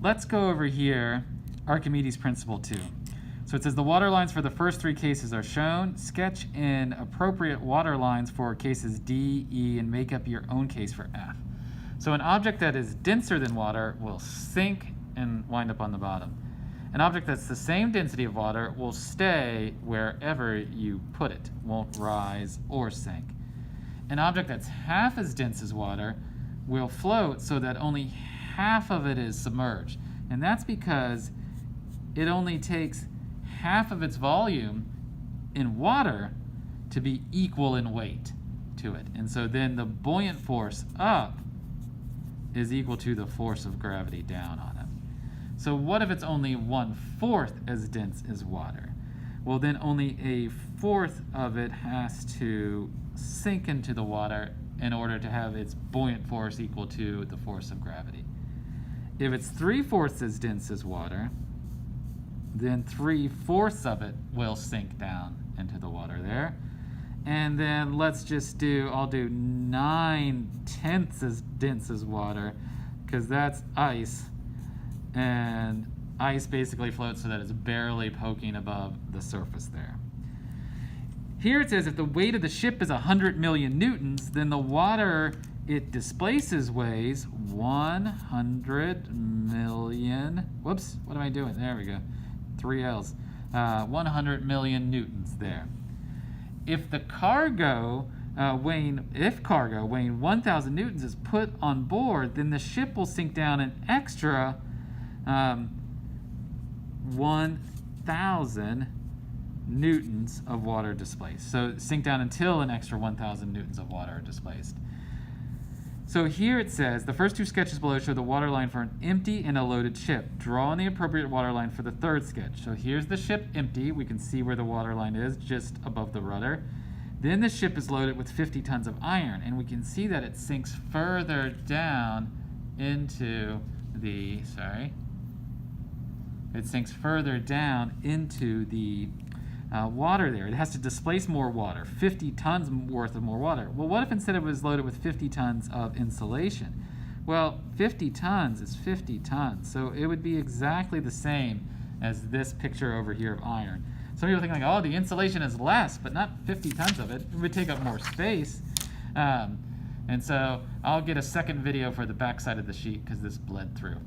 let's go over here, Archimedes principle 2. So it says the water lines for the first three cases are shown. Sketch in appropriate water lines for cases D, E, and make up your own case for F. So an object that is denser than water will sink and wind up on the bottom. An object that's the same density of water will stay wherever you put it, won't rise or sink. An object that's half as dense as water will float so that only half of it is submerged. And that's because it only takes half of its volume in water to be equal in weight to it. And so then the buoyant force up is equal to the force of gravity down on it. So what if it's only 1/4 as dense as water? Well, then only 1/4 of it has to sink into the water in order to have its buoyant force equal to the force of gravity. If it's 3/4 as dense as water, then 3/4 of it will sink down into the water there. And then let's just I'll do 9/10 as dense as water, because that's ice. And ice basically floats so that it's barely poking above the surface there. Here it says if the weight of the ship is 100 million newtons, then the water it displaces weighs 100 million, whoops, what am I doing? There we go, 3 L's. 100 million newtons there. If the cargo weighing 1,000 newtons is put on board, then the ship will sink down an extra 1,000 newtons of water displaced. So sink down until an extra 1,000 newtons of water are displaced. So here it says, the first two sketches below show the water line for an empty and a loaded ship. Draw on the appropriate water line for the third sketch. So here's the ship empty. We can see where the water line is, just above the rudder. Then the ship is loaded with 50 tons of iron, and we can see that it sinks further down into the, it sinks further down into the water there. It has to displace more water, 50 tons worth of more water. Well, what if instead it was loaded with 50 tons of insulation? Well, 50 tons is 50 tons, so it would be exactly the same as this picture over here of iron. Some people think like, oh, the insulation is less, but not 50 tons of it. It would take up more space. And so I'll get a second video for the back side of the sheet because this bled through.